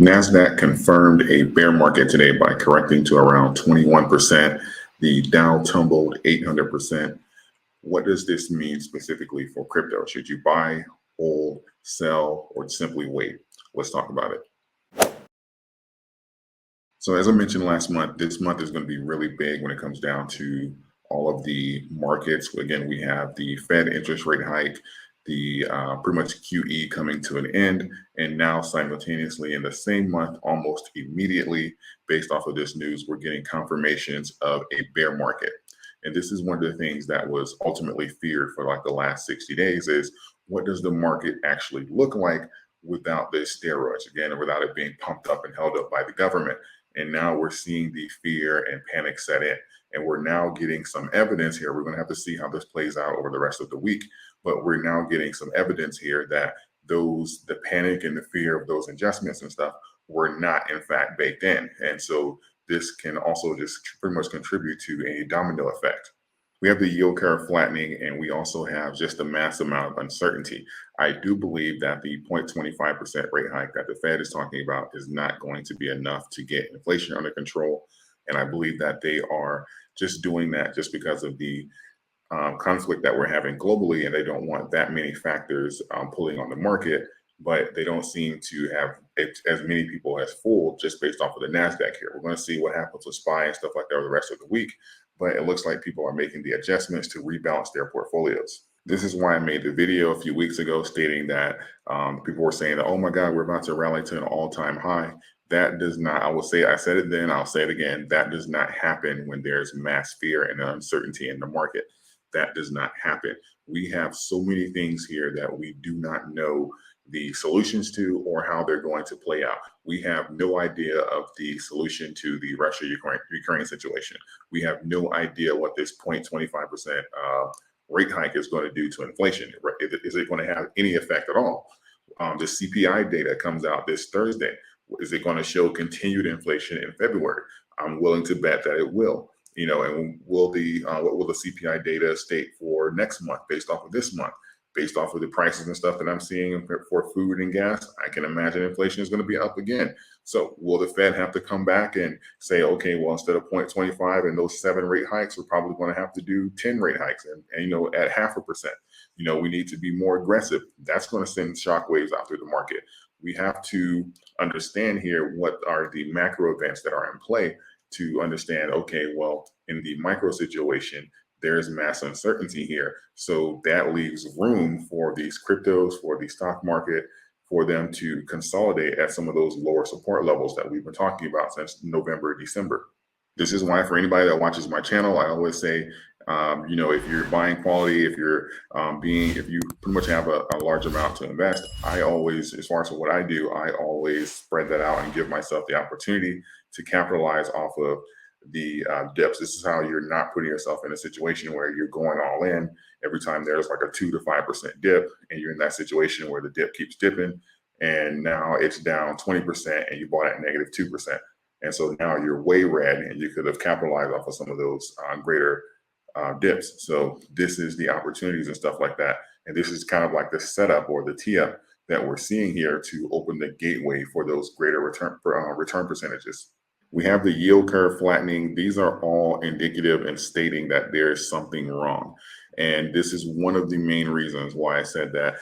Nasdaq confirmed a bear market today by correcting to around 21%. The Dow tumbled 800%. What does this mean specifically for crypto? Should you buy, hold, sell, or simply wait? Let's talk about it. So as I mentioned last month, this month is going to be really big when it comes down to all of the markets. Again, we have the Fed interest rate hike, the pretty much QE coming to an end, and now simultaneously in the same month, almost immediately, based off of this news, we're getting confirmations of a bear market. And this is one of the things that was ultimately feared for like the last 60 days is what does the market actually look like without the steroids, again, without it being pumped up and held up by the government. And now we're seeing the fear and panic set in. And we're now getting some evidence here. We're going to have to see how this plays out over the rest of the week. But we're now getting some evidence here that the panic and the fear of those adjustments and stuff were not in fact baked in. And so this can also just pretty much contribute to a domino effect. We have the yield curve flattening, and we also have just a massive amount of uncertainty. I do believe that the 0.25% rate hike that the Fed is talking about is not going to be enough to get inflation under control. And I believe that they are just doing that just because of the conflict that we're having globally, and they don't want that many factors pulling on the market, but they don't seem to have as many people as fooled just based off of the Nasdaq here. We're going to see what happens with SPY and stuff like that over the rest of the week, but it looks like people are making the adjustments to rebalance their portfolios. This is why I made the video a few weeks ago stating that people were saying that, oh my God, we're about to rally to an all-time high. That does not, I said it then, I'll say it again, that does not happen when there's mass fear and uncertainty in the market. That does not happen. We have so many things here that we do not know the solutions to or how they're going to play out. We have no idea of the solution to the Russia-Ukraine situation. We have no idea what this 0.25% rate hike is going to do to inflation. Is it going to have any effect at all? The CPI data comes out this Thursday. Is it going to show continued inflation in February? I'm willing to bet that it will. You know, and what will the CPI data state for next month based off of this month? Based off of the prices and stuff that I'm seeing for food and gas, I can imagine inflation is going to be up again. So will the Fed have to come back and say, okay, well, instead of 0.25 and those 7 rate hikes, we're probably going to have to do 10 rate hikes and you know, at 0.5%. You know, we need to be more aggressive. That's going to send shockwaves out through the market. We have to understand here what are the macro events that are in play to understand, okay, well, in the micro situation, there's mass uncertainty here. So that leaves room for these cryptos, for the stock market, for them to consolidate at some of those lower support levels that we've been talking about since November, December. This is why for anybody that watches my channel, I always say, you know, if you're buying quality, if you pretty much have a large amount to invest, I always, as far as what I do, I always spread that out and give myself the opportunity to capitalize off of the dips. This is how you're not putting yourself in a situation where you're going all in every time there's like a 2 to 5% dip, and you're in that situation where the dip keeps dipping, and now it's down 20% and you bought at negative 2%. And so now you're way red, and you could have capitalized off of some of those greater dips. So this is the opportunities and stuff like that. And this is kind of like the setup or the tee up that we're seeing here to open the gateway for those greater return percentages. We have the yield curve flattening. These are all indicative and stating that there's something wrong. And this is one of the main reasons why I said that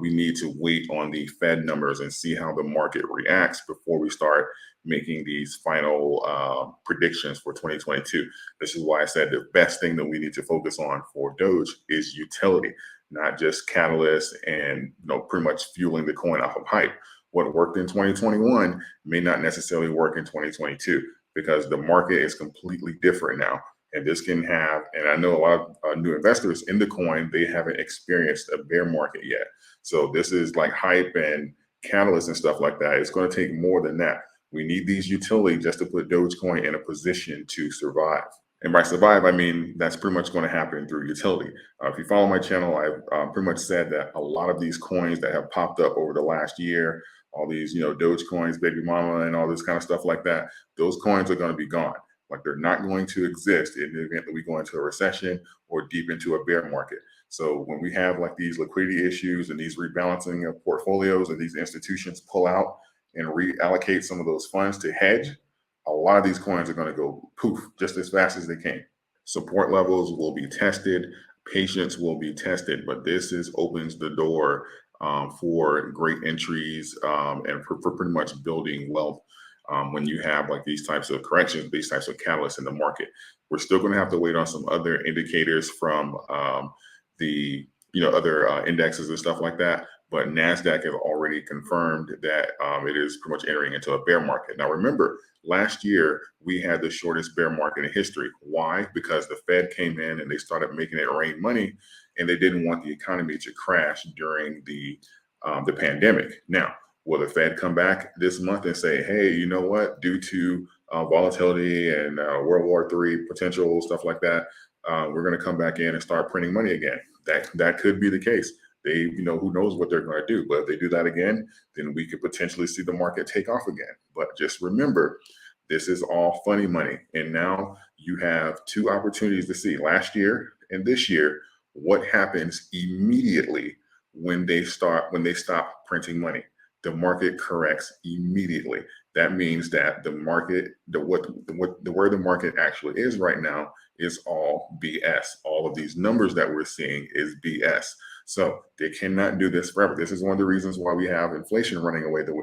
we need to wait on the Fed numbers and see how the market reacts before we start making these final predictions for 2022. This is why I said the best thing that we need to focus on for Doge is utility, not just catalysts and pretty much fueling the coin off of hype. What worked in 2021 may not necessarily work in 2022 because the market is completely different now. And this can have, and I know a lot of new investors in the coin, they haven't experienced a bear market yet. So this is like hype and catalysts and stuff like that. It's going to take more than that. We need these utility just to put Dogecoin in a position to survive. And by survive, I mean, that's pretty much going to happen through utility. If you follow my channel, I've pretty much said that a lot of these coins that have popped up over the last year, all these, Doge coins, baby mama, and all this kind of stuff like that, those coins are going to be gone. Like they're not going to exist in the event that we go into a recession or deep into a bear market. So when we have like these liquidity issues and these rebalancing of portfolios and these institutions pull out and reallocate some of those funds to hedge, a lot of these coins are going to go poof just as fast as they came. Support levels will be tested, patience will be tested, but this opens the door for great entries and for pretty much building wealth when you have like these types of corrections, these types of catalysts in the market. We're still going to have to wait on some other indicators from the other indexes and stuff like that. But Nasdaq has already confirmed that it is pretty much entering into a bear market. Now, remember, last year we had the shortest bear market in history. Why? Because the Fed came in and they started making it rain money, and they didn't want the economy to crash during the pandemic. Now, will the Fed come back this month and say, hey, you know what, due to volatility and World War III potential, stuff like that, we're going to come back in and start printing money again? That could be the case. They, who knows what they're going to do. But if they do that again, then we could potentially see the market take off again. But just remember, this is all funny money. And now you have two opportunities to see, last year and this year, what happens immediately when they stop printing money. The market corrects immediately. That means that the market, where the market actually is right now is all BS. All of these numbers that we're seeing is BS. So they cannot do this forever. This is one of the reasons why we have inflation running away the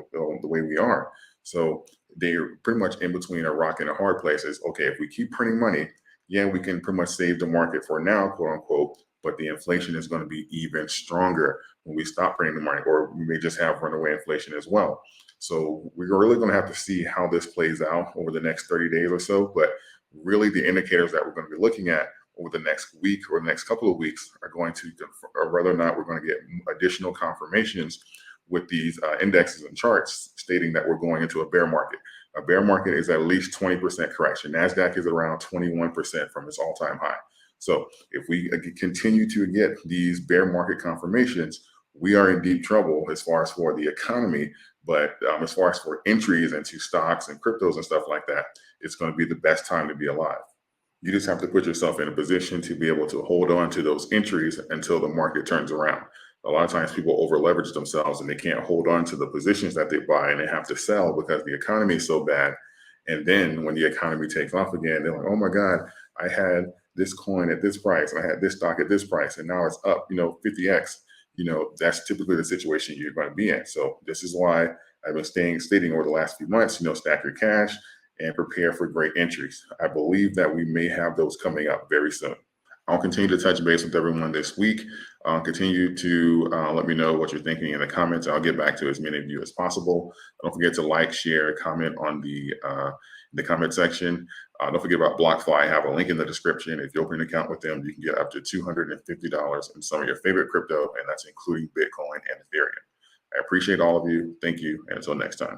way we are. So they're pretty much in between a rock and a hard place. Is okay, if we keep printing money, yeah, we can pretty much save the market for now, quote unquote, but the inflation is going to be even stronger when we stop printing the money, or we may just have runaway inflation as well. So we're really going to have to see how this plays out over the next 30 days or so. But really the indicators that we're going to be looking at over the next week or the next couple of weeks are going to confirm, or whether or not we're going to get additional confirmations with these indexes and charts stating that we're going into a bear market. A bear market is at least 20% correction. Nasdaq is around 21% from its all-time high. So if we continue to get these bear market confirmations, we are in deep trouble as far as for the economy. But as far as for entries into stocks and cryptos and stuff like that, it's going to be the best time to be alive. You just have to put yourself in a position to be able to hold on to those entries until the market turns around. A lot of times people over leverage themselves and they can't hold on to the positions that they buy, and they have to sell because the economy is so bad. And then when the economy takes off again, they're like, oh my God, I had this coin at this price and I had this stock at this price, and now it's up, 50x. That's typically the situation you're going to be in. So this is why I've been stating over the last few months, stack your cash and prepare for great entries. I believe that we may have those coming up very soon. I'll continue to touch base with everyone this week. Continue to let me know what you're thinking in the comments. I'll get back to as many of you as possible. Don't forget to like, share, comment on the comment section. Don't forget about BlockFi. I have a link in the description. If you open an account with them, you can get up to $250 in some of your favorite crypto, and that's including Bitcoin and Ethereum. I appreciate all of you. Thank you, and until next time.